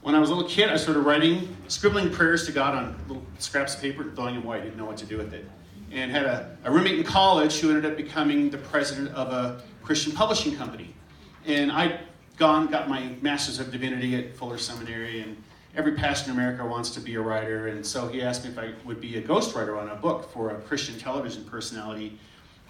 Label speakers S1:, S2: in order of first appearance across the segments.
S1: when I was a little kid, I started scribbling prayers to God on little scraps of paper and throwing them away. I didn't know what to do with it. And had a roommate in college who ended up becoming the president of a Christian publishing company. And I'd got my Master's of Divinity at Fuller Seminary, and every pastor in America wants to be a writer. And so he asked me if I would be a ghostwriter on a book for a Christian television personality.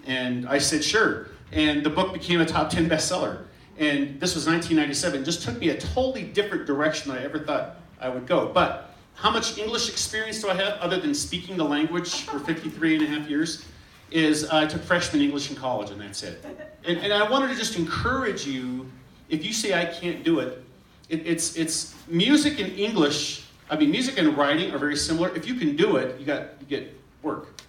S1: And I said, sure. And the book became a top 10 bestseller. And this was 1997. It just took me a totally different direction than I ever thought I would go. But how much English experience do I have other than speaking the language for 53 and a half years? Is I took freshman English in college, and that's it. And I wanted to just encourage you, if you say I can't do it, it's music and English. I mean, music and writing are very similar. If you can do it, you get work.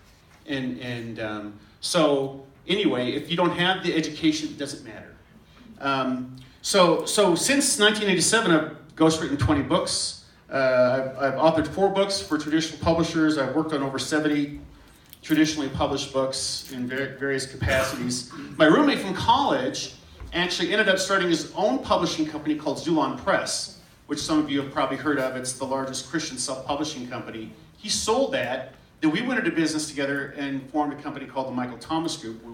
S1: So anyway, if you don't have the education, it doesn't matter. So since 1987, I've ghostwritten 20 books. I've authored 4 books for traditional publishers. I've worked on over 70 traditionally published books in various capacities. My roommate from college actually ended up starting his own publishing company called Zulon Press, which some of you have probably heard of. It's the largest Christian self-publishing company. He sold that. Then we went into business together and formed a company called the Michael Thomas Group. We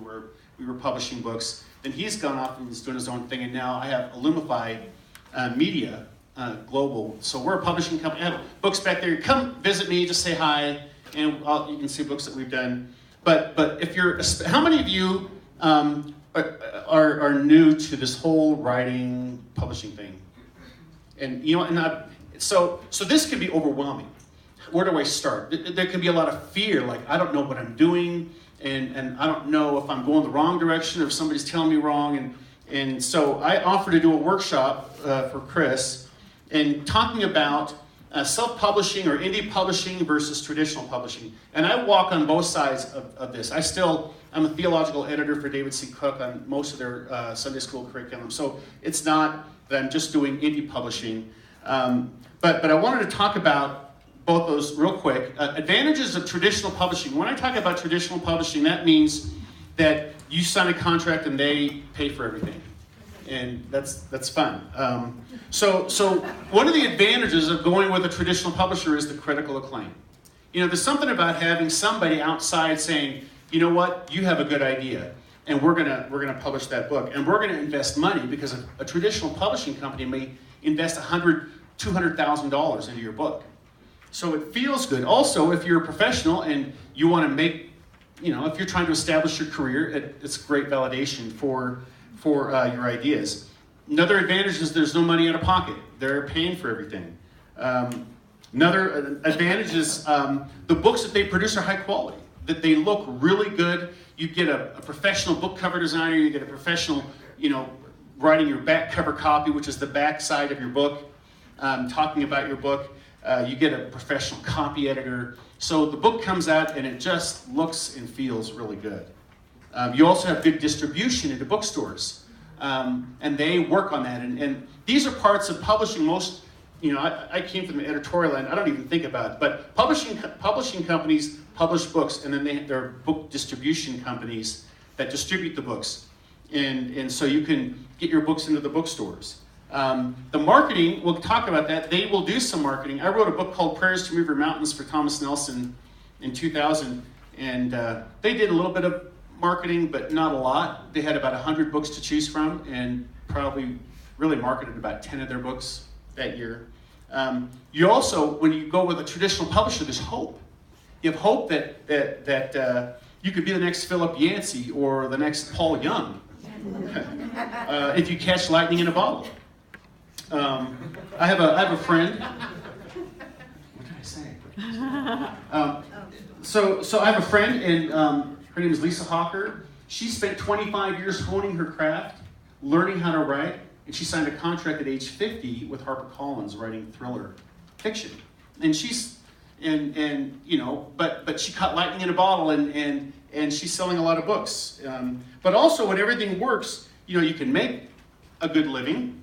S1: were publishing books. Then he's gone off and he's doing his own thing, and now I have Illumify Media Global. So we're a publishing company. I have books back there. Come visit me, just say hi, and you can see books that we've done. But if you're, how many of you are new to this whole writing, publishing thing? And so this can be overwhelming. Where do I start? There can be a lot of fear, like I don't know what I'm doing, and I don't know if I'm going the wrong direction or if somebody's telling me wrong. And so I offered to do a workshop for Chris, and talking about self-publishing or indie publishing versus traditional publishing. And I walk on both sides of this. I'm a theological editor for David C. Cook on most of their Sunday school curriculum. So it's not that I'm just doing indie publishing. But I wanted to talk about both those real quick. Advantages of traditional publishing. When I talk about traditional publishing, that means that you sign a contract and they pay for everything. And that's fun. So one of the advantages of going with a traditional publisher is the critical acclaim. There's something about having somebody outside saying, you know what, you have a good idea, and we're gonna publish that book, and we're gonna invest money, because a traditional publishing company may invest $100,000, $200,000 into your book. So it feels good. Also, if you're a professional and you want to make, if you're trying to establish your career, it's great validation for your ideas. Another advantage is there's no money out of pocket. They're paying for everything. Another advantage is the books that they produce are high quality, that they look really good. You get a professional book cover designer, you get a professional, writing your back cover copy, which is the back side of your book, talking about your book. You get a professional copy editor. So the book comes out and it just looks and feels really good. You also have good distribution into bookstores. And they work on that. And these are parts of publishing. Most, I came from the editorial end. I don't even think about it. But publishing companies publish books, and then there are book distribution companies that distribute the books. And so you can get your books into the bookstores. The marketing, we'll talk about that. They will do some marketing. I wrote a book called Prayers to Move Your Mountains for Thomas Nelson in 2000. And they did a little bit of marketing, but not a lot. They had about 100 books to choose from, and probably really marketed about 10 of their books that year. You also, when you go with a traditional publisher, there's hope. You have hope that you could be the next Philip Yancey or the next Paul Young if you catch lightning in a bottle. I have a friend. What did I say? So I have a friend, and her name is Lisa Hawker. She spent 25 years honing her craft, learning how to write, and she signed a contract at age 50 with HarperCollins writing thriller fiction. And but she caught lightning in a bottle, and she's selling a lot of books. But also, when everything works, you can make a good living,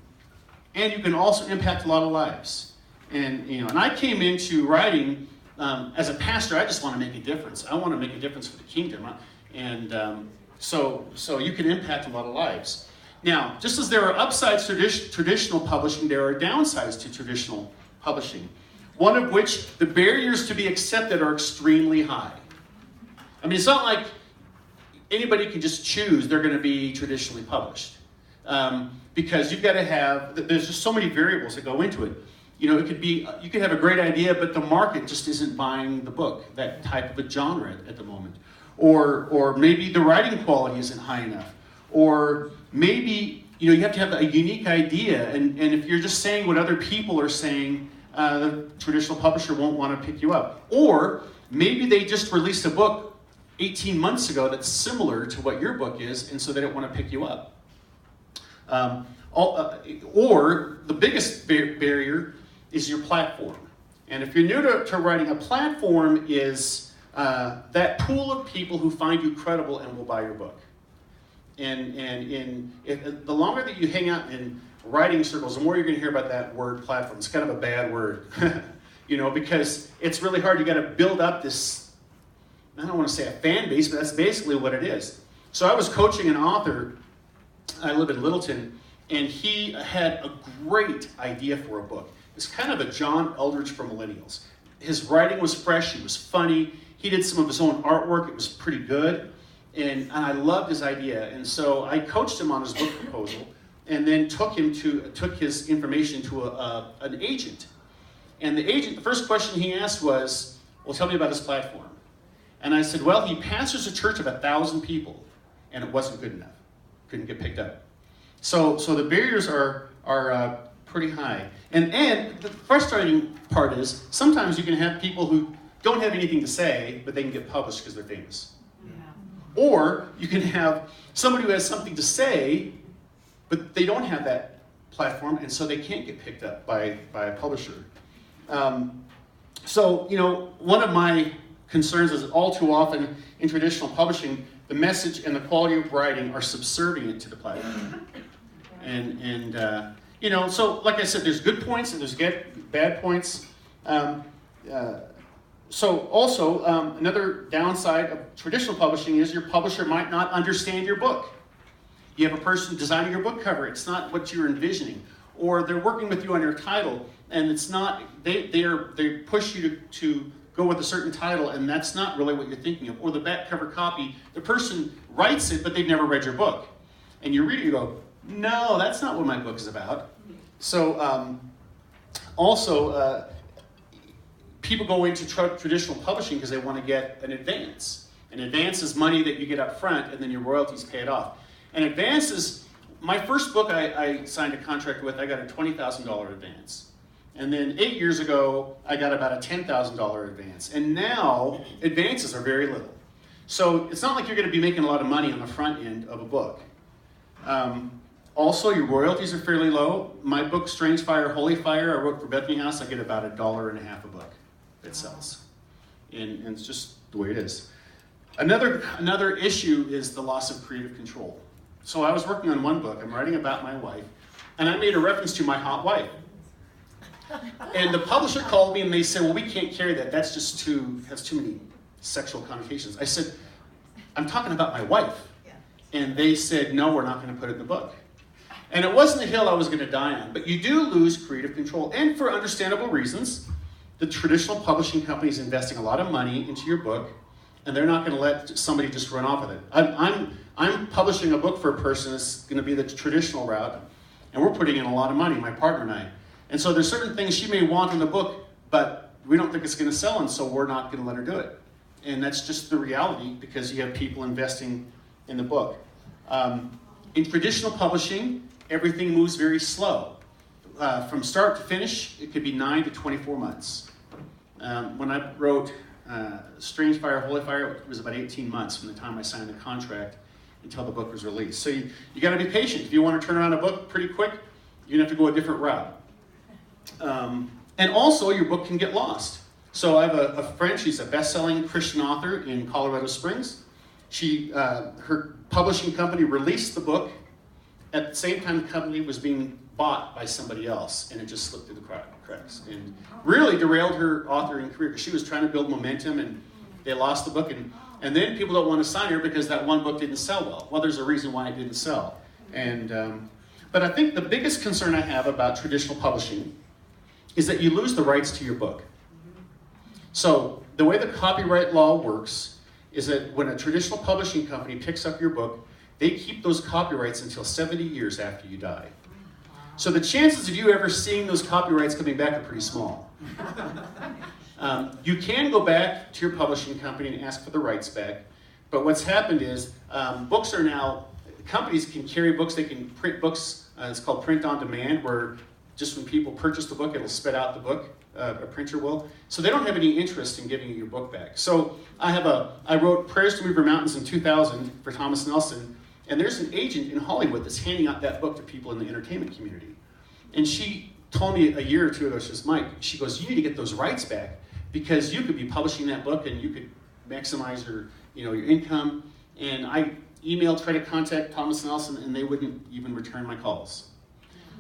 S1: and you can also impact a lot of lives. And I came into writing as a pastor. I just want to make a difference. I want to make a difference for the kingdom, so you can impact a lot of lives. Now, just as there are upsides to traditional publishing, there are downsides to traditional publishing. One of which, the barriers to be accepted are extremely high. I mean, it's not like anybody can just choose they're going to be traditionally published. Because you've got to have, there's just so many variables that go into it. You know, it could be, you could have a great idea, but the market just isn't buying the book, that type of a genre at the moment. Or maybe the writing quality isn't high enough. Or maybe, you know, you have to have a unique idea, and if you're just saying what other people are saying, the traditional publisher won't want to pick you up. Or maybe they just released a book 18 months ago that's similar to what your book is, and so they don't want to pick you up. Or the biggest barrier is your platform. And if you're new to writing, a platform is that pool of people who find you credible and will buy your book. And the longer that you hang out in writing circles, the more you're going to hear about that word platform. It's kind of a bad word, you know, because it's really hard. You got to build up this, I don't want to say a fan base, but that's basically what it is. So I was coaching an author. I live in Littleton, and he had a great idea for a book. It's kind of a John Eldridge for millennials. His writing was fresh, he was funny, he did some of his own artwork, it was pretty good, and I loved his idea. And so I coached him on his book proposal, and then took his information to an agent. And the agent, the first question he asked was, well, tell me about his platform. And I said, well, he pastors a church of 1,000 people, and it wasn't good enough. Couldn't get picked up. So the barriers are pretty high. And the frustrating part is sometimes you can have people who don't have anything to say, but they can get published because they're famous. Yeah. Or you can have somebody who has something to say, but they don't have that platform, and so they can't get picked up by a publisher. So, you know, one of my concerns is all too often in traditional publishing, the message and the quality of writing are subservient to the platform. And you know, so like I said, there's good points and there's bad points. So also, another downside of traditional publishing is your publisher might not understand your book. You have a person designing your book cover, it's not what you're envisioning. Or they're working with you on your title, and it's not, they push you to go with a certain title, and that's not really what you're thinking of. Or the back cover copy, the person writes it, but they've never read your book. And you read it, you go, no, that's not what my book is about. So also, people go into traditional publishing because they want to get an advance. An advance is money that you get up front, and then your royalties pay it off. An advance is, my first book I signed a contract with, I got a $20,000 advance. And then 8 years ago, I got about a $10,000 advance. And now, advances are very little. So it's not like you're going to be making a lot of money on the front end of a book. Also, your royalties are fairly low. My book, Strange Fire, Holy Fire, I wrote for Bethany House, I get about $1.50 a book that sells. And it's just the way it is. Another issue is the loss of creative control. So I was working on one book, I'm writing about my wife, and I made a reference to my hot wife. And the publisher called me and they said, well, we can't carry that. That's just has too many sexual connotations. I said, I'm talking about my wife. And they said, no, we're not going to put it in the book. And it wasn't a hill I was going to die on, but you do lose creative control. And for understandable reasons, the traditional publishing company is investing a lot of money into your book, and they're not going to let somebody just run off with it. I'm publishing a book for a person that's going to be the traditional route, and we're putting in a lot of money, my partner and I. And so there's certain things she may want in the book, but we don't think it's going to sell, and so we're not going to let her do it. And that's just the reality, because you have people investing in the book. In traditional publishing, everything moves very slow. From start to finish, it could be 9 to 24 months. When I wrote Strange Fire, Holy Fire, it was about 18 months from the time I signed the contract until the book was released. So you got to be patient. If you want to turn around a book pretty quick, you're going to have to go a different route. And also, your book can get lost. So I have a friend, she's a best-selling Christian author in Colorado Springs. Her publishing company released the book. At the same time, the company was being bought by somebody else, and it just slipped through the cracks. And really derailed her authoring career, because she was trying to build momentum, and they lost the book. And then people don't want to sign her because that one book didn't sell well. Well, there's a reason why it didn't sell. But I think the biggest concern I have about traditional publishing is that you lose the rights to your book. So the way the copyright law works is that when a traditional publishing company picks up your book, they keep those copyrights until 70 years after you die. So the chances of you ever seeing those copyrights coming back are pretty small. You can go back to your publishing company and ask for the rights back, but what's happened is books are now, companies can carry books, they can print books, it's called print on demand, where just when people purchase the book, it'll spit out the book, a printer will. So they don't have any interest in giving you your book back. So I wrote Prayers to Move Your Mountains in 2000 for Thomas Nelson, and there's an agent in Hollywood that's handing out that book to people in the entertainment community. And she told me a year or two ago, she says, Mike, she goes, you need to get those rights back because you could be publishing that book and you could maximize your income. And I emailed, tried to contact Thomas Nelson, and they wouldn't even return my calls.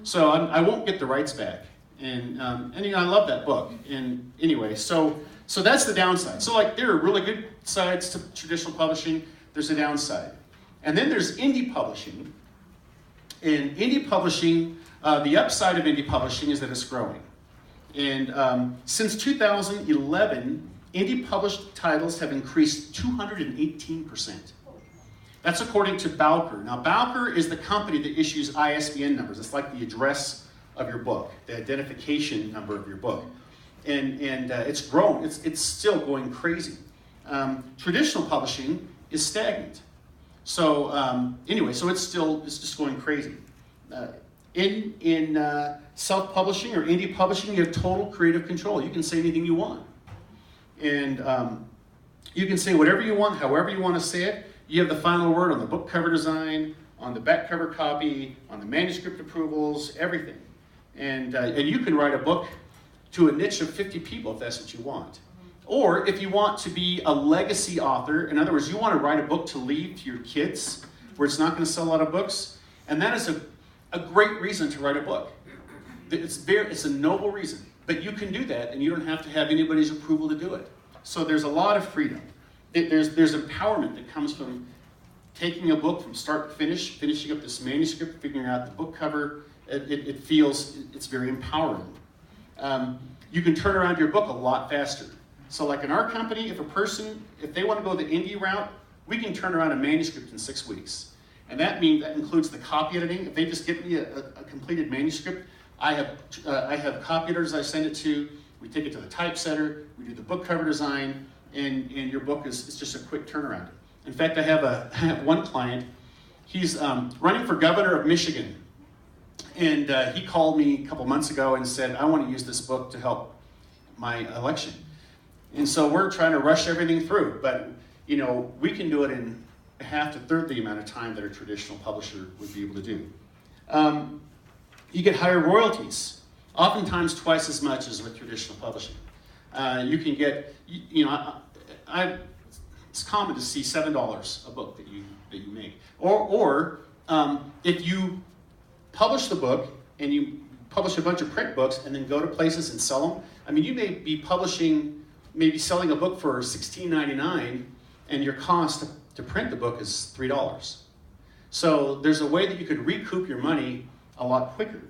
S1: So I won't get the rights back. And I love that book. And anyway, so that's the downside. So like there are really good sides to traditional publishing. There's a downside. And then there's indie publishing. And indie publishing, the upside of indie publishing is that it's growing. And since 2011, indie published titles have increased 218%. That's according to Bowker. Now, Bowker is the company that issues ISBN numbers. It's like the address of your book, the identification number of your book. And it's grown. It's still going crazy. Traditional publishing is stagnant. So anyway, so it's just going crazy. In self-publishing or indie publishing, you have total creative control. You can say anything you want. And you can say whatever you want, however you want to say it. You have the final word on the book cover design, on the back cover copy, on the manuscript approvals, everything. And you can write a book to a niche of 50 people if that's what you want. Or if you want to be a legacy author, in other words, you want to write a book to leave to your kids where it's not going to sell a lot of books, and that is a great reason to write a book. It's a noble reason, but you can do that and you don't have to have anybody's approval to do it. So there's a lot of freedom. There's empowerment that comes from taking a book from start to finish, finishing up this manuscript, figuring out the book cover. It feels, it's very empowering. You can turn around your book a lot faster. So like in our company, if they want to go the indie route, we can turn around a manuscript in 6 weeks. And that includes the copy editing. If they just give me a completed manuscript, I have copy editors I send it to. We take it to the typesetter. We do the book cover design, and your book is just a quick turnaround. In fact, I have one client. He's running for governor of Michigan, and he called me a couple months ago and said, "I want to use this book to help my election." And so we're trying to rush everything through, but we can do it in half to third the amount of time that a traditional publisher would be able to do. You get higher royalties, oftentimes twice as much as with traditional publishing. You can get, it's common to see $7 a book that you make. Or if you publish the book and you publish a bunch of print books and then go to places and sell them, I mean, you may be selling a book for $16.99 and your cost to print the book is $3. So there's a way that you could recoup your money a lot quicker.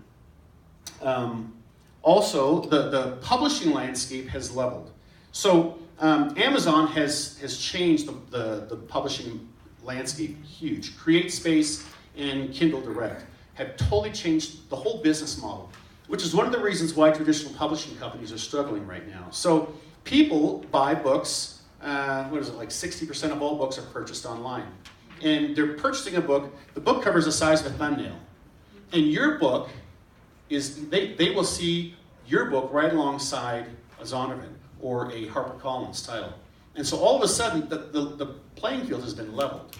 S1: Also, the publishing landscape has leveled. So Amazon has changed the publishing landscape huge. CreateSpace and Kindle Direct have totally changed the whole business model, which is one of the reasons why traditional publishing companies are struggling right now. So people buy books, like 60% of all books are purchased online. And they're purchasing a book, the book cover is the size of a thumbnail. And your book they will see your book right alongside a Zondervan or a HarperCollins title. And so all of a sudden, the playing field has been leveled.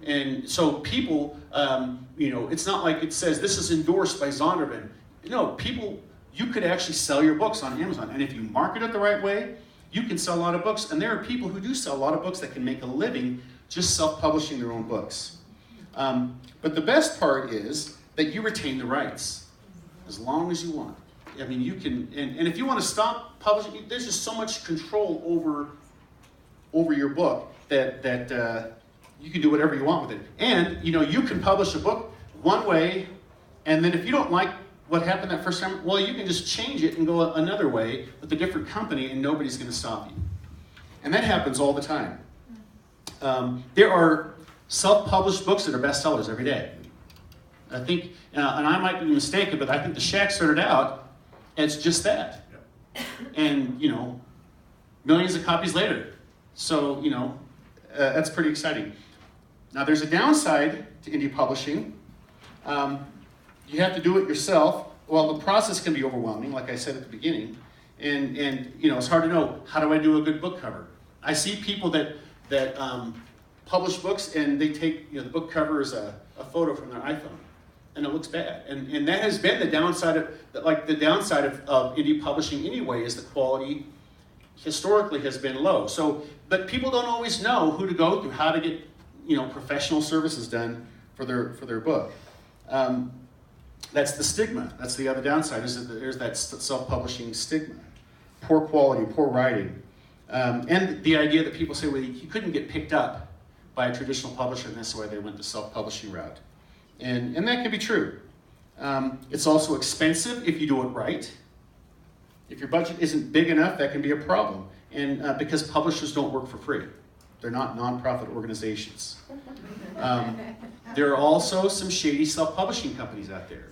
S1: And so people, it's not like it says, this is endorsed by Zondervan. No, you could actually sell your books on Amazon. And if you market it the right way, you can sell a lot of books. And there are people who do sell a lot of books that can make a living just self-publishing their own books. But the best part is that you retain the rights as long as you want. I mean, you can, and if you want to stop publishing, there's just so much control over your book that you can do whatever you want with it. And, you can publish a book one way, and then if you don't like what happened that first time, well, you can just change it and go another way with a different company, and nobody's going to stop you. And that happens all the time. There are self-published books that are bestsellers every day. I think, and I might be mistaken, but I think The Shack started out as just that. And, millions of copies later. So, that's pretty exciting. Now, there's a downside to indie publishing. You have to do it yourself. Well, the process can be overwhelming, like I said at the beginning. And it's hard to know, how do I do a good book cover? I see people that publish books, and they take, the book cover is a photo from their iPhone, and it looks bad. And that has been the downside of indie publishing anyway, is the quality historically has been low. So, but people don't always know who to go through, how to get, professional services done for their book. That's the stigma. That's the other downside, is that there's that self-publishing stigma. Poor quality, poor writing. And the idea that people say, well, you couldn't get picked up by a traditional publisher, and that's why they went the self-publishing route. And that can be true. It's also expensive if you do it right. If your budget isn't big enough, that can be a problem. And because publishers don't work for free. They're not nonprofit organizations. There are also some shady self-publishing companies out there.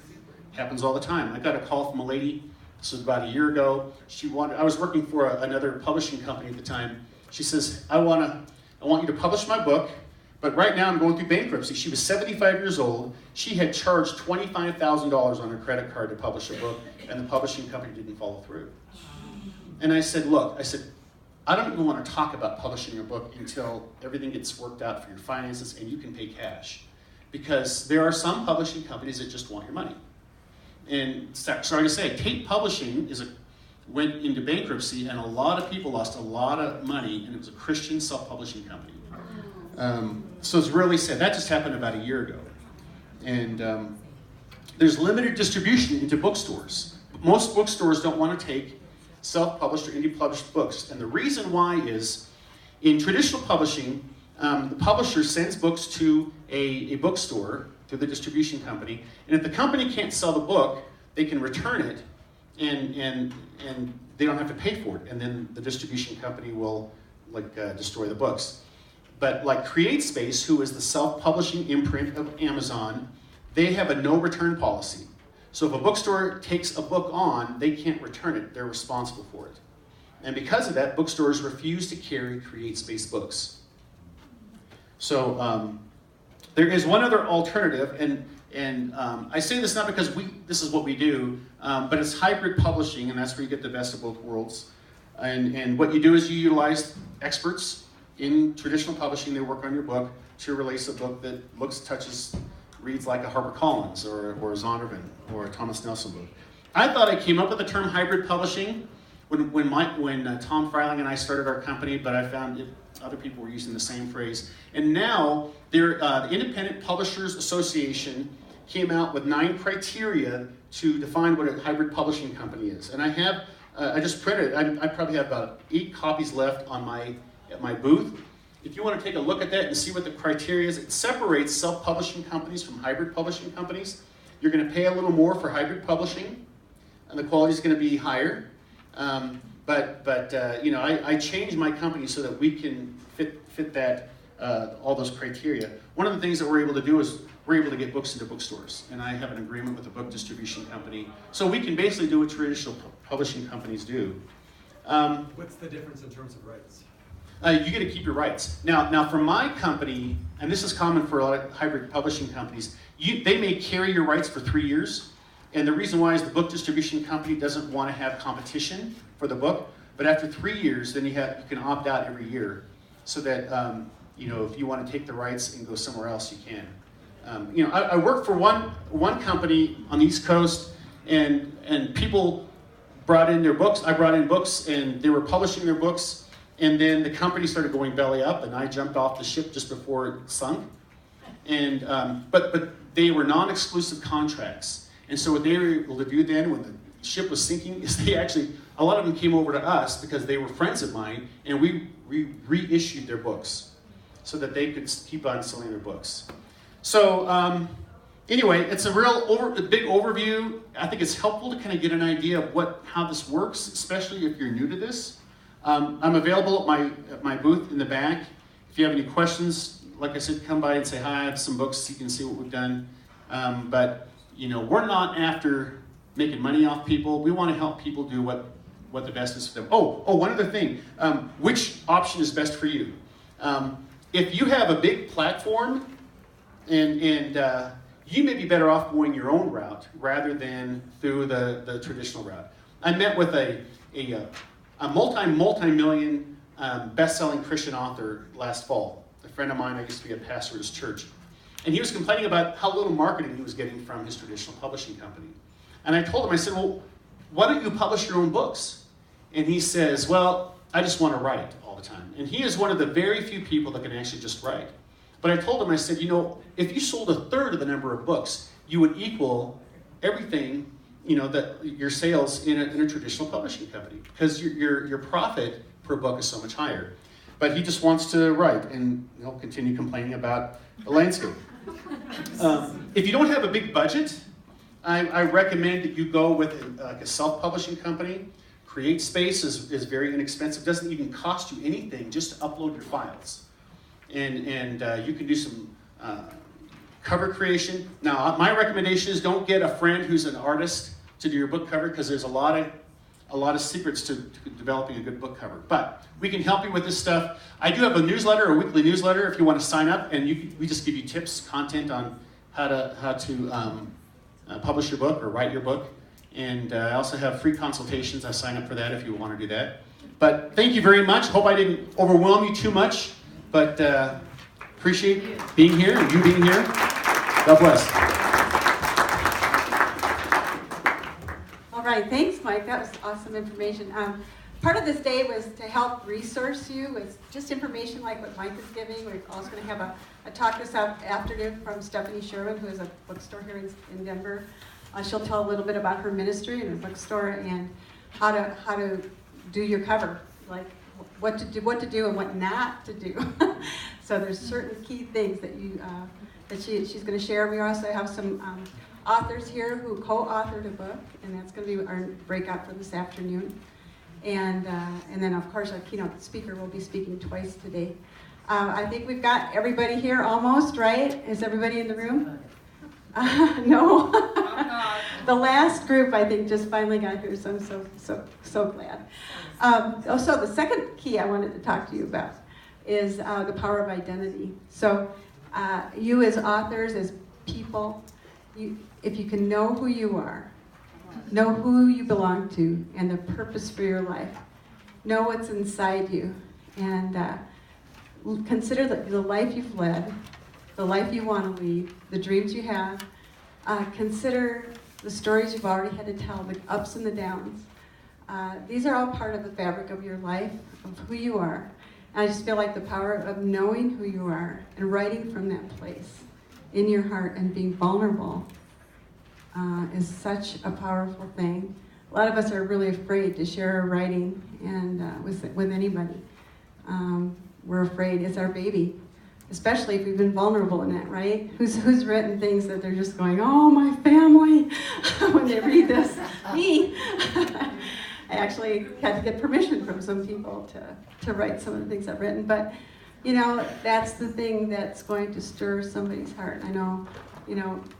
S1: Happens all the time. I got a call from a lady, this was about a year ago. I was working for another publishing company at the time. She says, I want you to publish my book, but right now I'm going through bankruptcy. She was 75 years old. She had charged $25,000 on her credit card to publish a book, and the publishing company didn't follow through. And I said, look, I don't even want to talk about publishing your book until everything gets worked out for your finances and you can pay cash. Because there are some publishing companies that just want your money. And sorry to say, Tate Publishing went into bankruptcy, and a lot of people lost a lot of money, and it was a Christian self-publishing company. So it's really sad. That just happened about a year ago. And there's limited distribution into bookstores. Most bookstores don't want to take self-published or indie-published books. And the reason why is, in traditional publishing, the publisher sends books to a bookstore, to the distribution company, and if the company can't sell the book, they can return it, and they don't have to pay for it, and then the distribution company will destroy the books. But like CreateSpace, who is the self-publishing imprint of Amazon, they have a no-return policy. So if a bookstore takes a book on, they can't return it, they're responsible for it. And because of that, bookstores refuse to carry CreateSpace books. So there is one other alternative, and I say this not because this is what we do, but it's hybrid publishing, and that's where you get the best of both worlds. And what you do is you utilize experts in traditional publishing. They work on your book to release a book that reads like a HarperCollins or a Zondervan or a Thomas Nelson book. I thought I came up with the term hybrid publishing when Tom Freiling and I started our company, but I found other people were using the same phrase. And now, the Independent Publishers Association came out with 9 criteria to define what a hybrid publishing company is. And I just printed, I probably have about 8 copies left at my booth. If you want to take a look at that and see what the criteria is, it separates self-publishing companies from hybrid publishing companies. You're going to pay a little more for hybrid publishing, and the quality is going to be higher. I changed my company so that we can fit that all those criteria. One of the things that we're able to do is we're able to get books into bookstores, and I have an agreement with a book distribution company, so we can basically do what traditional publishing companies do.
S2: What's the difference in terms of rights?
S1: You get to keep your rights. Now, for my company, and this is common for a lot of hybrid publishing companies, they may carry your rights for 3 years. And the reason why is the book distribution company doesn't want to have competition for the book. But after 3 years, then you can opt out every year, so that if you want to take the rights and go somewhere else, you can. I work for one company on the East Coast, and people brought in their books. I brought in books, and they were publishing their books. And then the company started going belly up, and I jumped off the ship just before it sunk. And but they were non-exclusive contracts, and so what they were able to do then, when the ship was sinking, is a lot of them came over to us because they were friends of mine, and we reissued their books so that they could keep on selling their books. So anyway, it's a big overview. I think it's helpful to kind of get an idea of how this works, especially if you're new to this. I'm available at my booth in the back. If you have any questions, like I said, come by and say hi. I have some books, you can see what we've done. But we're not after making money off people. We want to help people do what the best is for them. Oh, one other thing. Which option is best for you? If you have a big platform and you may be better off going your own route rather than through the traditional route. I met with a multi-million best-selling Christian author last fall. A friend of mine, I used to be a pastor at his church. And he was complaining about how little marketing he was getting from his traditional publishing company. And I told him, I said, well, why don't you publish your own books? And he says, well, I just want to write all the time. And he is one of the very few people that can actually just write. But I told him, I said, if you sold 1/3 of the number of books, you would equal everything, that your sales in a traditional publishing company, because your profit per book is so much higher. But he just wants to write, and he'll continue complaining about the landscape. If you don't have a big budget, I recommend that you go with a self-publishing company. CreateSpace is very inexpensive. It doesn't even cost you anything just to upload your files. And you can do some cover creation. Now, my recommendation is don't get a friend who's an artist to do your book cover, because there's a lot of secrets to developing a good book cover. But we can help you with this stuff. I do have a newsletter, a weekly newsletter, if you want to sign up, and we just give you tips, content on how to publish your book or write your book. And I also have free consultations. I sign up for that if you want to do that. But thank you very much. Hope I didn't overwhelm you too much, but appreciate being here and you being here. God bless.
S3: All right, thanks, Mike. That was awesome information. Part of this day was to help resource you with just information like what Mike is giving. We're also going to have a talk this afternoon from Stephanie Sherwin, who is a bookstore here in Denver. She'll tell a little bit about her ministry and her bookstore and how to do your cover, like what to do and what not to do. So there's certain key things that she's going to share. We also have some authors here who co-authored a book, and that's going to be our breakout for this afternoon. And then of course our keynote speaker will be speaking twice today. I think we've got everybody here almost, right? Is everybody in the room? No. The last group, I think, just finally got here, so I'm so glad. So the second key I wanted to talk to you about is the power of identity. So you as authors, as people, if you can know who you are, know who you belong to, and the purpose for your life, know what's inside you, and consider the life you've led, the life you want to lead, the dreams you have. Consider the stories you've already had to tell, the ups and the downs. These are all part of the fabric of your life, of who you are. And I just feel like the power of knowing who you are and writing from that place in your heart and being vulnerable is such a powerful thing. A lot of us are really afraid to share our writing and with anybody. We're afraid it's our baby. Especially if we've been vulnerable in it, right? Who's written things that they're just going, oh, my family, when they read this, me. I actually had to get permission from some people to write some of the things I've written, but that's the thing that's going to stir somebody's heart. I know,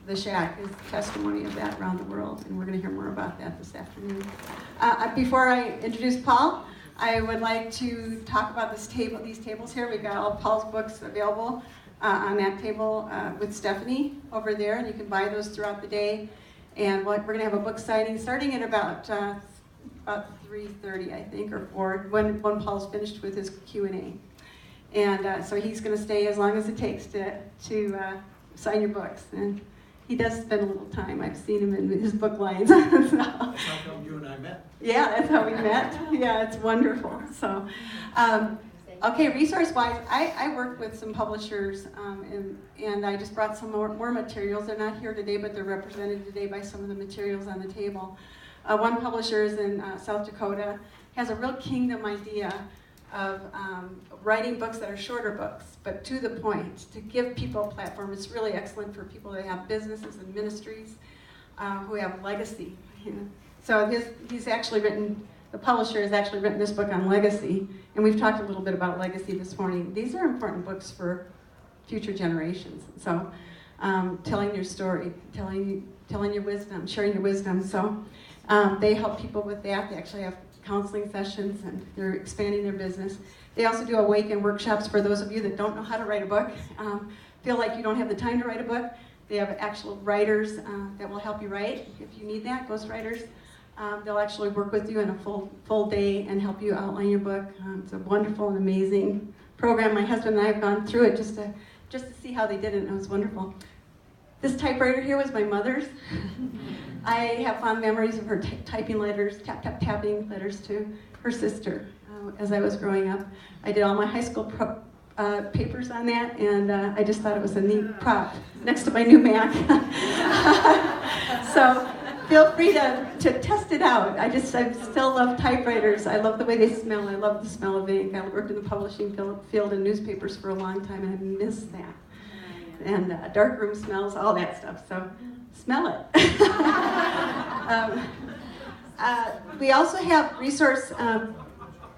S3: the Shack is testimony of that around the world, and we're going to hear more about that this afternoon. Before I introduce Paul, I would like to talk about these tables here. We've got all Paul's books available on that table with Stephanie over there, and you can buy those throughout the day. And we're going to have a book signing starting at about 3:30, I think, or 4, when Paul's finished with his Q&A. And so he's going to stay as long as it takes to sign your books. And he does spend a little time. I've seen him in his book lines. So.
S2: That's how come you and I met.
S3: Yeah, that's how we met. Yeah, it's wonderful. So, okay, resource-wise, I work with some publishers, and I just brought some more materials. They're not here today, but they're represented today by some of the materials on the table. One publisher is in South Dakota, has a real kingdom idea of writing books that are shorter books, but to the point, to give people a platform. It's really excellent for people that have businesses and ministries who have legacy. You know? So he's actually written, the publisher has actually written this book on legacy, and we've talked a little bit about legacy this morning. These are important books for future generations. So telling your story, telling your wisdom, sharing your wisdom. So they help people with that. They actually have counseling sessions, and they're expanding their business. They also do awaken workshops for those of you that don't know how to write a book, feel like you don't have the time to write a book. They have actual writers that will help you write if you need that, ghostwriters. They'll actually work with you in a full day and help you outline your book. It's a wonderful and amazing program. My husband and I have gone through it just to see how they did it, and it was wonderful. This typewriter here was my mother's. I have fond memories of her typing letters, tapping letters to her sister as I was growing up. I did all my high school papers on that, and I just thought it was a neat prop next to my new Mac. So feel free to test it out. I still love typewriters. I love the way they smell. I love the smell of ink. I worked in the publishing field in newspapers for a long time, and I miss that. And dark room smells, all that stuff. So smell it. We also have resource.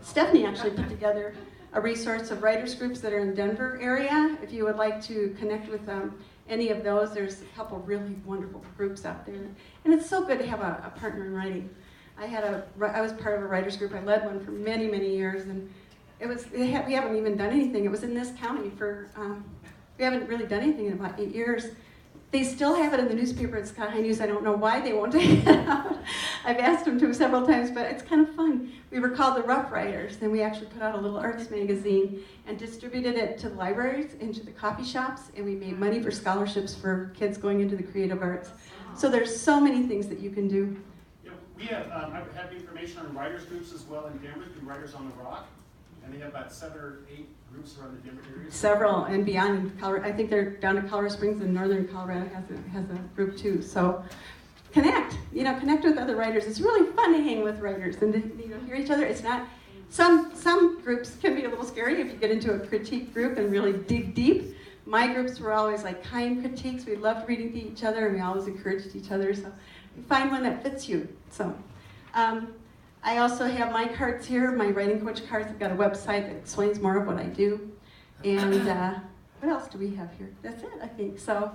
S3: Stephanie actually put together a resource of writers groups that are in Denver area. If you would like to connect with any of those, there's a couple really wonderful groups out there. And it's so good to have a partner in writing. I was part of a writers group. I led one for many, many years, and we haven't even done anything. It was in this county for, we haven't really done anything in about 8 years. They still have it in the newspaper at Sky High News. I don't know why they won't take it out. I've asked them to several times, but it's kind of fun. We were called the Rough Riders, and we actually put out a little arts magazine and distributed it to the libraries, into the coffee shops, and we made money for scholarships for kids going into the creative arts. So there's so many things that you can do.
S1: Yeah, we have, I have information on writers groups as well in Denver through Writers on the Rock, and they have about 7 or 8 groups around the Denver area.
S3: Several and beyond in Colorado. I think they're down to Colorado Springs, and Northern Colorado has a group too. So connect with other writers. It's really fun to hang with writers and to hear each other. It's not, some groups can be a little scary if you get into a critique group and really dig deep. My groups were always like kind critiques. We loved reading to each other, and we always encouraged each other. So you find one that fits you. So I also have my cards here, my writing coach cards. I've got a website that explains more of what I do. And what else do we have here? That's it, I think. So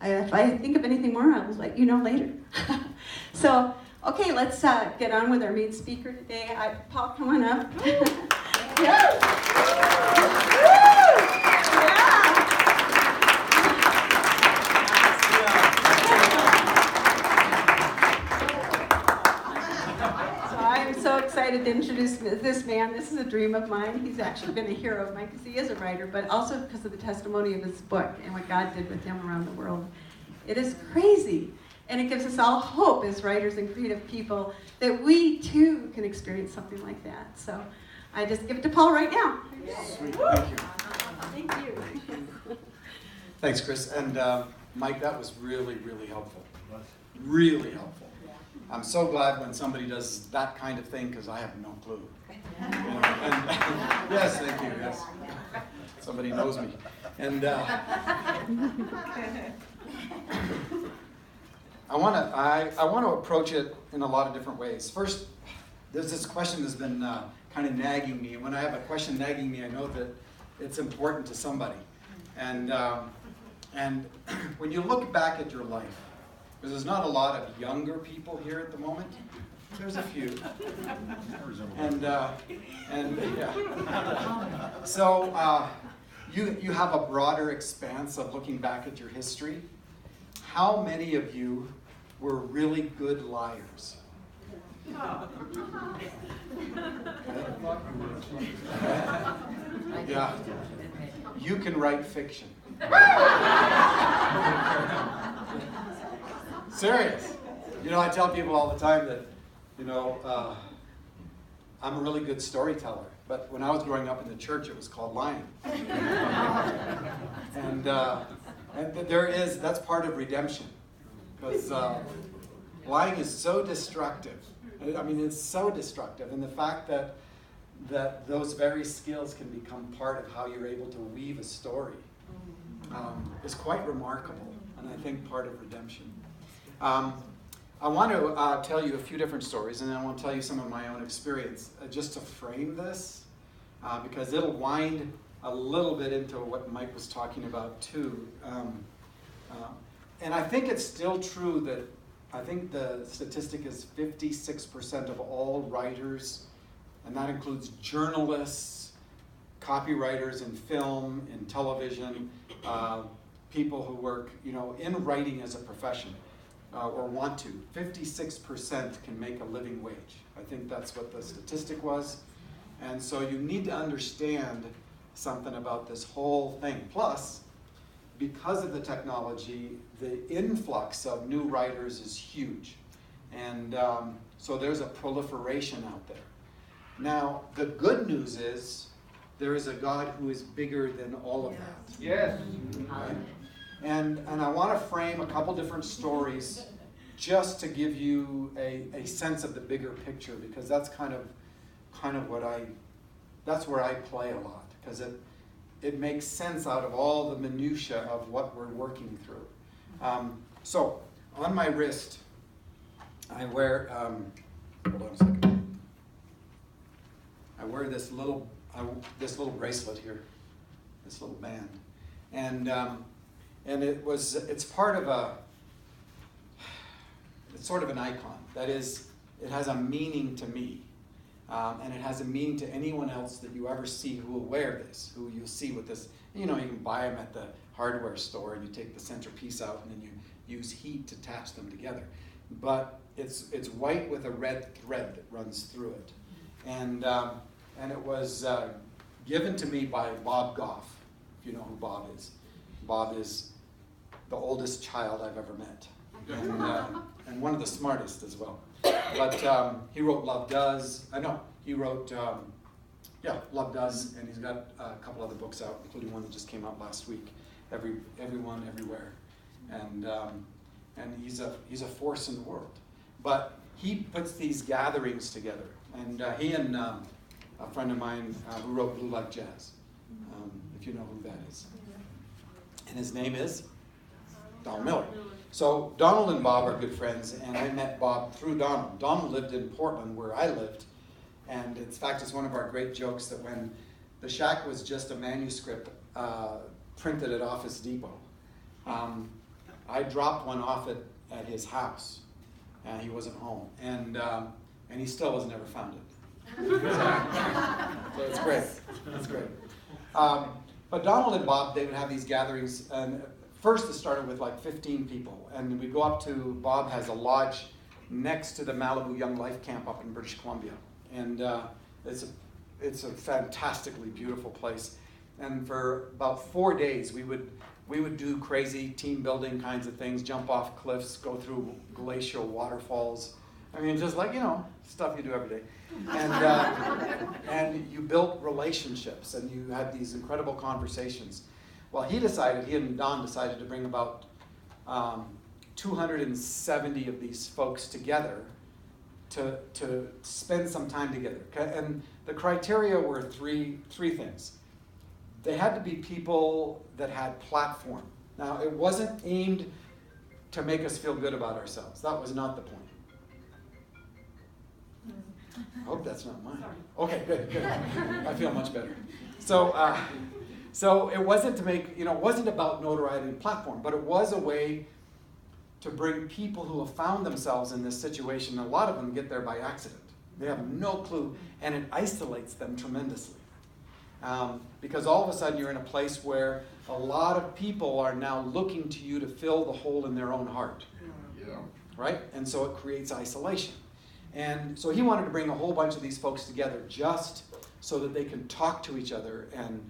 S3: if I think of anything more, I'll let you know later. So, okay, let's get on with our main speaker today. Paul, come on up. Excited to introduce this man. This is a dream of mine. He's actually been a hero of mine because he is a writer, but also because of the testimony of his book and what God did with him around the world. It is crazy, and it gives us all hope as writers and creative people that we too can experience something like that. So I just give it to Paul right now.
S4: Sweet, thank you.
S3: Thank you.
S4: Thanks, Chris. And Mike, that was really, really helpful. Really helpful. I'm so glad when somebody does that kind of thing because I have no clue. Yes, thank you. Yes, somebody knows me. And I want to approach it in a lot of different ways. First, there's this question that's been kind of nagging me, and when I have a question nagging me, I know that it's important to somebody. And when you look back at your life, because there's not a lot of younger people here at the moment. There's a few. And yeah. So you have a broader expanse of looking back at your history. How many of you were really good liars? Yeah. You can write fiction. Serious. I tell people all the time that, I'm a really good storyteller. But when I was growing up in the church, it was called lying. And that's part of redemption. Because lying is so destructive. I mean, it's so destructive. And the fact that those very skills can become part of how you're able to weave a story is quite remarkable, and I think part of redemption. I want to tell you a few different stories, and then I want to tell you some of my own experience, just to frame this, because it'll wind a little bit into what Mike was talking about too. And I think it's still true that I think the statistic is 56% of all writers, and that includes journalists, copywriters in film, in television, people who work, in writing as a profession, or want to. 56% can make a living wage. I think that's what the statistic was. And so you need to understand something about this whole thing. Plus, because of the technology, the influx of new writers is huge. And so there's a proliferation out there. Now, the good news is there is a God who is bigger than all of that.
S2: Yes.
S4: Right? And I want to frame a couple different stories just to give you a sense of the bigger picture, because that's kind of that's where I play a lot, because it makes sense out of all the minutia of what we're working through. So on my wrist, I wear, hold on a second. I wear this little bracelet here, this little band, and it's part of it's sort of an icon. That is, it has a meaning to me. And it has a meaning to anyone else that you ever see who will wear this, who you'll see with this. You can buy them at the hardware store, and you take the centerpiece out, and then you use heat to attach them together. But it's white with a red thread that runs through it. And it was given to me by Bob Goff, if you know who Bob is. Bob is the oldest child I've ever met, and one of the smartest as well. But he wrote Love Does. He wrote Love Does, and he's got a couple other books out, including one that just came out last week, Everyone, Everywhere, and he's a force in the world. But he puts these gatherings together, and he and a friend of mine who wrote Blue Like Jazz, if you know who that is, and his name is Donald Miller. So Donald and Bob are good friends, and I met Bob through Donald. Donald lived in Portland, where I lived, and in fact, it's one of our great jokes that when the shack was just a manuscript printed at Office Depot, I dropped one off at his house, and he wasn't home, and he still has never found it. So it's great. It's great. But Donald and Bob, they would have these gatherings, and first it started with like 15 people, and we'd go up to, Bob has a lodge next to the Malibu Young Life Camp up in British Columbia, and it's a fantastically beautiful place. And for about 4 days we would do crazy team building kinds of things, jump off cliffs, go through glacial waterfalls. I mean, just like, stuff you do every day. And you built relationships, and you had these incredible conversations. Well, he and Don decided to bring about 270 of these folks together to spend some time together. And the criteria were three things. They had to be people that had platform. Now, it wasn't aimed to make us feel good about ourselves. That was not the point. I hope that's not mine. Okay, good. I feel much better. So it wasn't to make, it wasn't about notoriety and platform, but it was a way to bring people who have found themselves in this situation. A lot of them get there by accident. They have no clue, and it isolates them tremendously. Because all of a sudden you're in a place where a lot of people are now looking to you to fill the hole in their own heart.
S2: Yeah.
S4: Right? And so it creates isolation. And so he wanted to bring a whole bunch of these folks together just so that they can talk to each other and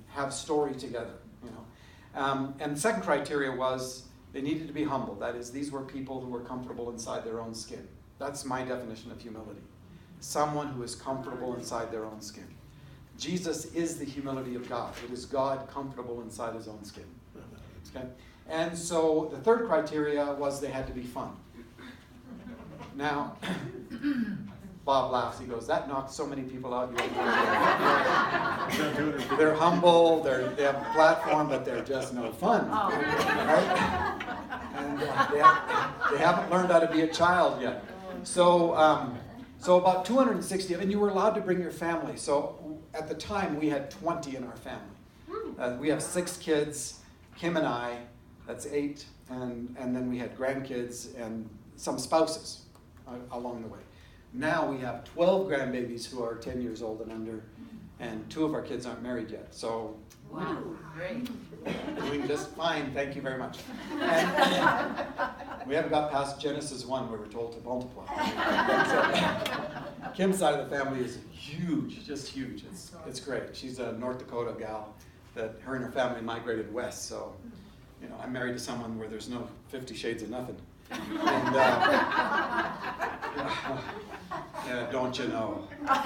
S4: have story together, And the second criteria was they needed to be humble. That is, these were people who were comfortable inside their own skin. That's my definition of humility. Someone who is comfortable inside their own skin. Jesus is the humility of God. It is God comfortable inside his own skin. Okay? And so the third criteria was they had to be fun. Now, Bob laughs. He goes, that knocked so many people out. You have no idea." They're humble, they have a platform, but they're just no fun. Right? And they haven't learned how to be a child yet. So, so about 260, and you were allowed to bring your family. So at the time, we had 20 in our family. We have 6 kids, Kim and I, that's 8, and then we had grandkids and some spouses along the way. Now we have 12 grandbabies who are 10 years old and under, and 2 of our kids aren't married yet. So
S5: Wow, great.
S4: doing just fine, thank you very much. And we haven't got past Genesis 1 where we're told to multiply. But, Kim's side of the family is huge, just huge. It's great. She's a North Dakota gal that her and her family migrated west. So, you know, I'm married to someone where there's no 50 Shades of nothing. And, yeah, don't you know? And,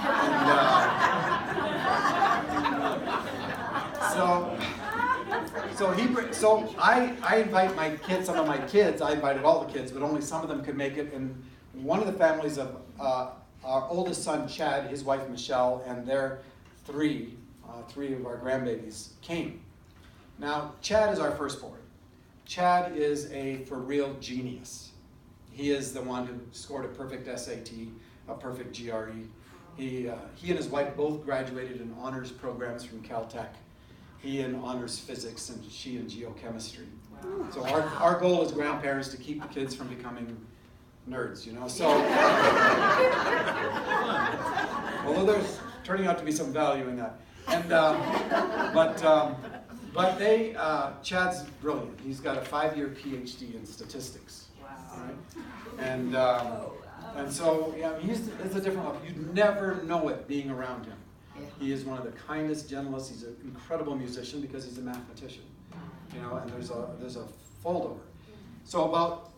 S4: so I invite my kids, some of my kids, I invited all the kids, but only some of them could make it. And one of the families of our oldest son, Chad, his wife, Michelle, and their 3 of our grandbabies came. Now, Chad is our firstborn. Chad is a for real genius. He is the one who scored a perfect SAT, a perfect GRE. He and his wife both graduated in honors programs from Caltech. He in honors physics and she in geochemistry. Wow. So our goal as grandparents to keep the kids from becoming nerds, you know. So, although there's turning out to be some value in that. And but they, Chad's brilliant. He's got a 5-year PhD in statistics.
S5: Wow.
S4: Right? And so, yeah, it's a different level. You'd never know it being around him.
S5: Yeah.
S4: He is one of the kindest, gentlest. He's an incredible musician because he's a mathematician. You know, and there's a foldover. So about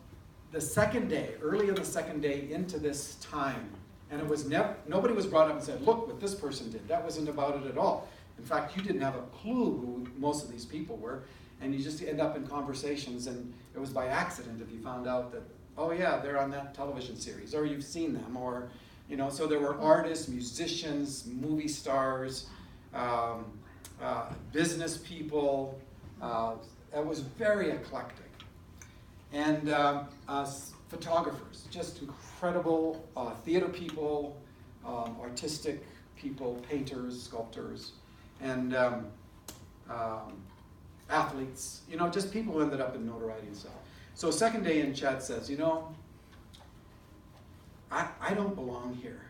S4: the second day, early in the second day into this time, and it was nobody was brought up and said, look what this person did. That wasn't about it at all. In fact, you didn't have a clue who most of these people were, and you just end up in conversations, and it was by accident if you found out that, oh yeah, they're on that television series, or you've seen them, or, you know, so there were artists, musicians, movie stars, business people. It was very eclectic. And photographers, just incredible theater people, artistic people, painters, sculptors, and athletes, you know, just people who ended up in notoriety and stuff. So second day in, Chad says, you know, I don't belong here.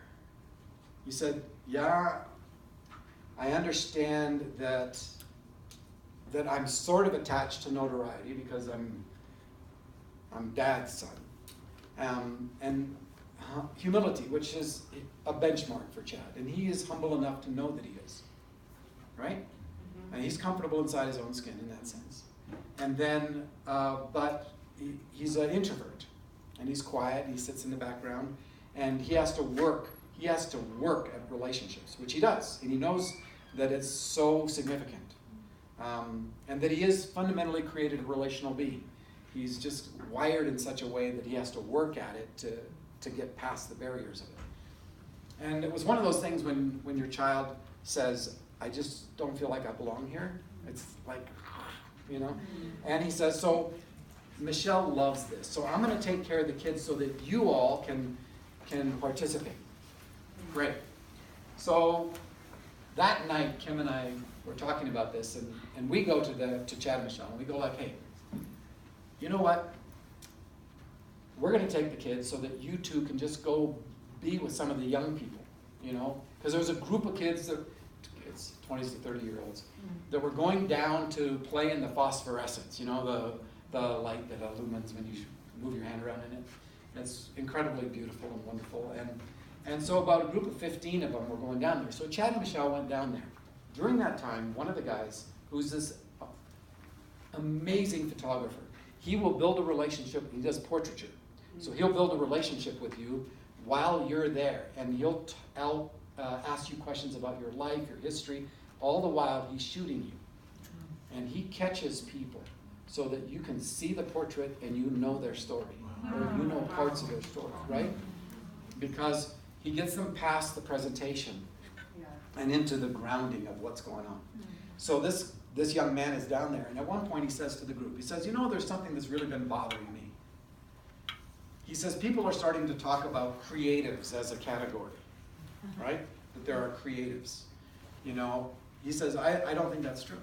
S4: He said, yeah, I understand that I'm sort of attached to notoriety because I'm Dad's son. And humility, which is a benchmark for Chad. And he is humble enough to know that he is. Right? Mm-hmm. And he's comfortable inside his own skin in that sense. And then, but he's an introvert. And he's quiet, he sits in the background. And he has to work. He has to work at relationships, which he does. And he knows that it's so significant. And that he is fundamentally created a relational being. He's just wired in such a way that he has to work at it to get past the barriers of it. And it was one of those things when your child says, I just don't feel like I belong here. It's like, you know. And he says, so Michelle loves this. So I'm going to take care of the kids so that you all can participate. Great. So that night, Kim and I were talking about this, and we go to Chad and Michelle, and we go like, hey, you know what? We're going to take the kids so that you two can just go be with some of the young people, you know? Because there was a group of kids, 20s to 30-year-olds, that were going down to play in the phosphorescence, you know, the light that illumines when you move your hand around in it. It's incredibly beautiful and wonderful. And so about a group of 15 of them were going down there. So Chad and Michelle went down there. During that time, one of the guys, who's this amazing photographer, he will build a relationship. He does portraiture. So he'll build a relationship with you while you're there. And he'll ask you questions about your life, your history, all the while he's shooting you. And he catches people so that you can see the portrait and you know their story. Or you know parts of their story, right? Because he gets them past the presentation and into the grounding of what's going on. So this young man is down there, and at one point he says to the group, he says, you know, there's something that's really been bothering me. He says, people are starting to talk about creatives as a category, right? That there are creatives. You know, he says, I don't think that's true.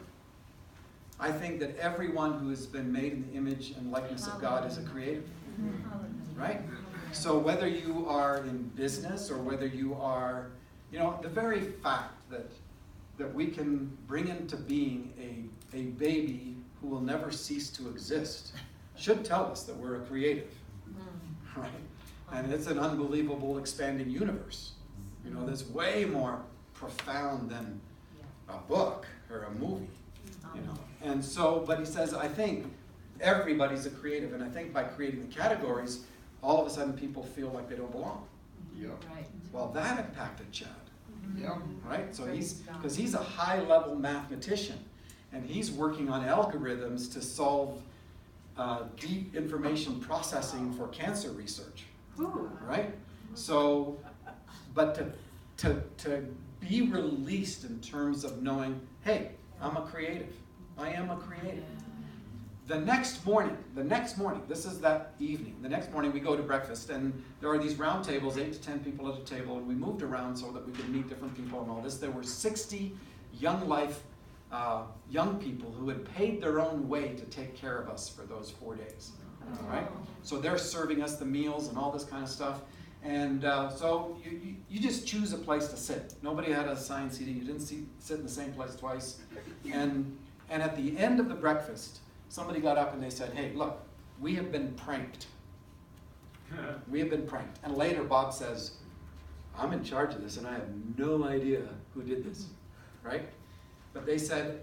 S4: I think that everyone who has been made in the image and likeness of God is a creative, right? So whether you are in business or whether you are, you know, the very fact that we can bring into being a baby who will never cease to exist should tell us that we're a creative, right? And it's an unbelievable expanding universe. You know, that's way more profound than a book or a movie, you know. And so, but he says, I think everybody's a creative, and I think by creating the categories, all of a sudden people feel like they don't belong.
S2: Yeah.
S4: Well, that impacted Chad.
S2: Yeah.
S4: Right? So because he's a high-level mathematician, and he's working on algorithms to solve deep information processing for cancer research. Right? So, but to be released in terms of knowing, hey, I'm a creative. I am a creative. The next morning, this is that evening, the next morning we go to breakfast, and there are these round tables, 8 to 10 people at a table, and we moved around so that we could meet different people and all this. There were 60 young people who had paid their own way to take care of us for those 4 days, right? So they're serving us the meals and all this kind of stuff. And so you just choose a place to sit. Nobody had assigned seating. You didn't sit in the same place twice. And at the end of the breakfast, somebody got up and they said, hey, look, we have been pranked. We have been pranked. And later Bob says, I'm in charge of this and I have no idea who did this, right? But they said,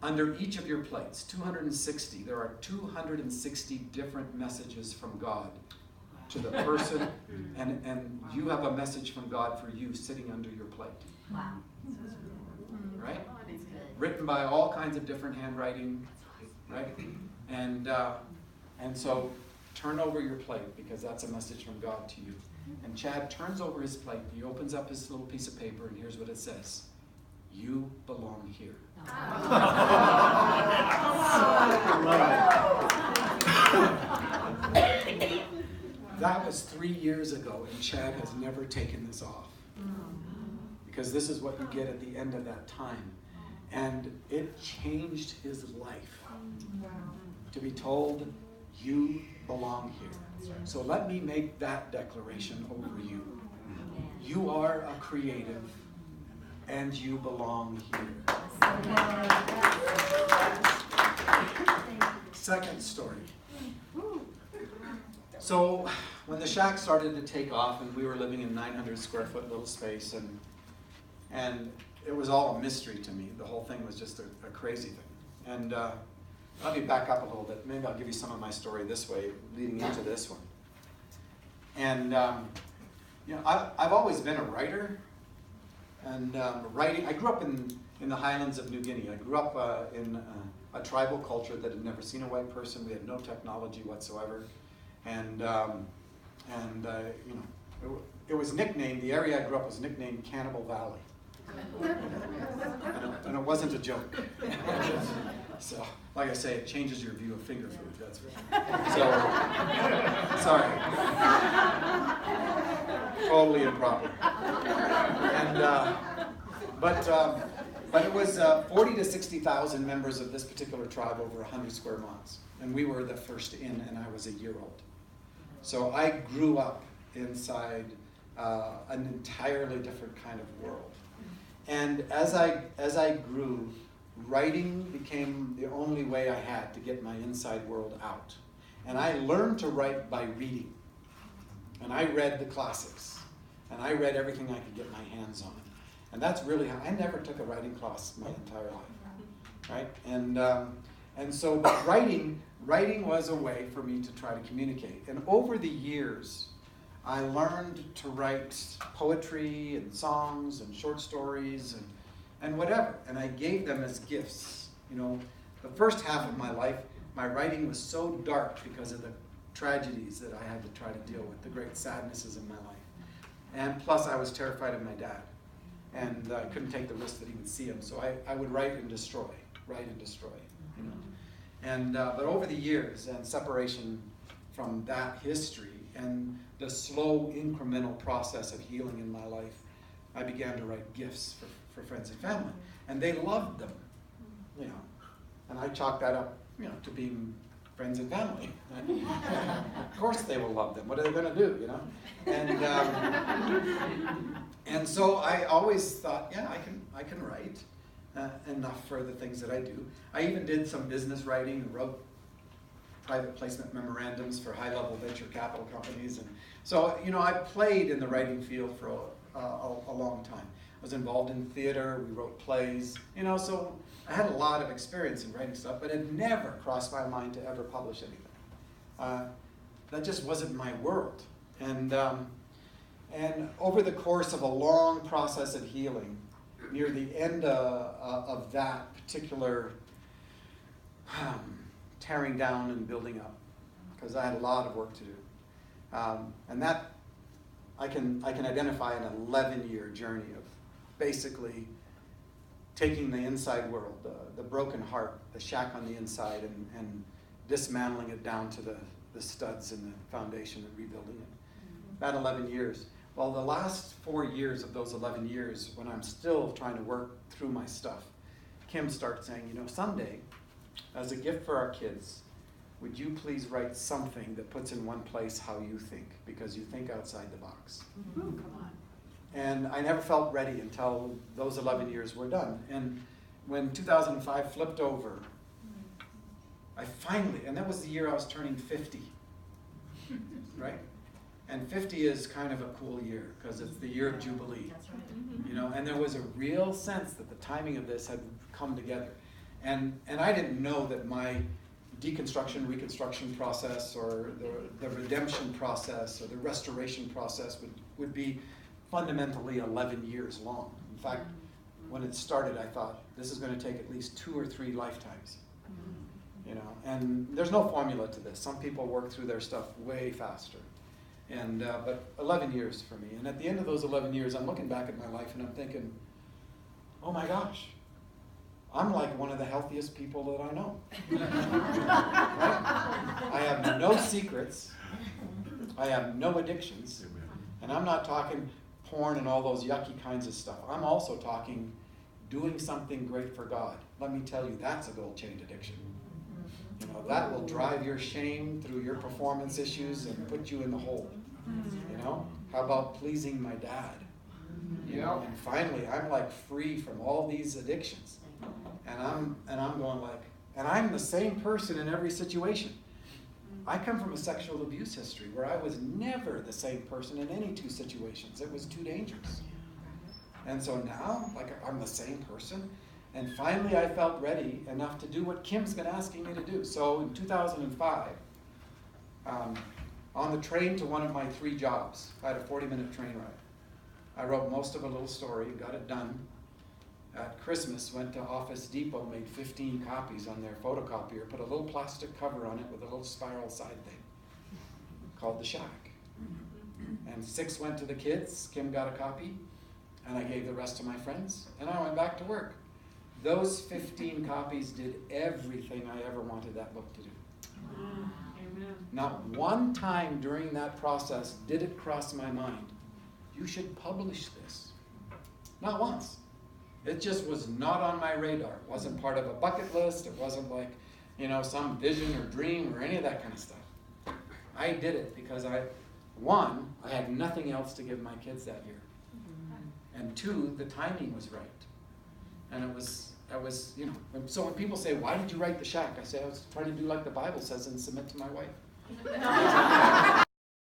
S4: under each of your plates, 260, there are 260 different messages from God to the person, and you have a message from God for you sitting under your plate.
S5: Wow.
S4: Right? Written by all kinds of different handwriting, right? And so turn over your plate because that's a message from God to you. And Chad turns over his plate, he opens up his little piece of paper, and here's what it says. You belong here. That was 3 years ago, and Chad has never taken this off. Because this is what you get at the end of that time. And it changed his life to be told, you belong here. So let me make that declaration over you. You are a creative, and you belong here. Second story. So when the shack started to take off, and we were living in 900 square foot little space, and it was all a mystery to me. The whole thing was just a crazy thing. And let me back up a little bit. Maybe I'll give you some of my story this way, leading into this one. And you know, I've always been a writer. And writing, I grew up in the highlands of New Guinea. I grew up in a tribal culture that had never seen a white person. We had no technology whatsoever. And you know, it was nicknamed, the area I grew up was nicknamed Cannibal Valley. And it wasn't a joke. So, like I say, it changes your view of finger food, that's for sure. So, sorry. Totally improper. And, but it was 40 to 60,000 members of this particular tribe over 100 square miles. And we were the first in, and I was a year old. So I grew up inside an entirely different kind of world. And as I grew, writing became the only way I had to get my inside world out. And I learned to write by reading. And I read the classics. And I read everything I could get my hands on. And that's really how, I never took a writing class my entire life, right? And so but writing was a way for me to try to communicate. And over the years, I learned to write poetry and songs and short stories and whatever. And I gave them as gifts. You know, the first half of my life, my writing was so dark because of the tragedies that I had to try to deal with, the great sadnesses in my life. And plus I was terrified of my dad. And I couldn't take the risk that he would see him. So I would write and destroy, you know. And, but over the years and separation from that history and the slow incremental process of healing in my life, I began to write gifts for friends and family. And they loved them, you know. And I chalked that up, you know, to being friends and family. Of course they will love them. What are they going to do, you know? And so I always thought, yeah, I can write enough for the things that I do. I even did some business writing and wrote private placement memorandums for high-level venture capital companies. And so, you know, I played in the writing field for a long time. I was involved in theater, we wrote plays, you know, so I had a lot of experience in writing stuff, but it never crossed my mind to ever publish anything. That just wasn't my world. And over the course of a long process of healing, near the end of that particular tearing down and building up, because I had a lot of work to do. And that, I can identify an 11-year journey of basically taking the inside world, the broken heart, the shack on the inside, and dismantling it down to the studs and the foundation and rebuilding it. That 11 years. Well, the last 4 years of those 11 years, when I'm still trying to work through my stuff, Kim starts saying, you know, someday, as a gift for our kids, would you please write something that puts in one place how you think, because you think outside the box.
S3: Ooh, come on.
S4: And I never felt ready until those 11 years were done. And when 2005 flipped over, I finally, and that was the year I was turning 50, right? And 50 is kind of a cool year, because it's the year of Jubilee.
S5: That's right.
S4: You know, and there was a real sense that the timing of this had come together. And I didn't know that my deconstruction, reconstruction process, or the redemption process, or the restoration process would be fundamentally 11 years long. In fact, when it started, I thought, this is going to take at least 2 or 3 lifetimes. You know, and there's no formula to this. Some people work through their stuff way faster. And but 11 years for me. And at the end of those 11 years, I'm looking back at my life and I'm thinking, oh my gosh, I'm like one of the healthiest people that I know. Right? I have no secrets. I have no addictions. And I'm not talking porn and all those yucky kinds of stuff. I'm also talking doing something great for God. Let me tell you, that's a gold-chained addiction. You know, that will drive your shame through your performance issues and put you in the hole. You know, how about pleasing my dad? You know, and finally, I'm like free from all these addictions, and I'm going like, and I'm the same person in every situation. I come from a sexual abuse history where I was never the same person in any 2 situations. It was too dangerous. And so now, like, I'm the same person. And finally, I felt ready enough to do what Kim's been asking me to do. So in 2005, on the train to one of my 3 jobs, I had a 40-minute train ride. I wrote most of a little story, got it done. At Christmas, went to Office Depot, made 15 copies on their photocopier, put a little plastic cover on it with a little spiral side thing called The Shack. And 6 went to the kids, Kim got a copy, and I gave the rest to my friends, and I went back to work. Those 15 copies did everything I ever wanted that book to do.
S3: Amen.
S4: Not one time during that process did it cross my mind, you should publish this. Not once. It just was not on my radar. It wasn't part of a bucket list. It wasn't like, you know, some vision or dream or any of that kind of stuff. I did it because I had nothing else to give my kids that year. And 2, the timing was right. And I was, you know, so when people say, why did you write The Shack? I say, I was trying to do like the Bible says and submit to my wife.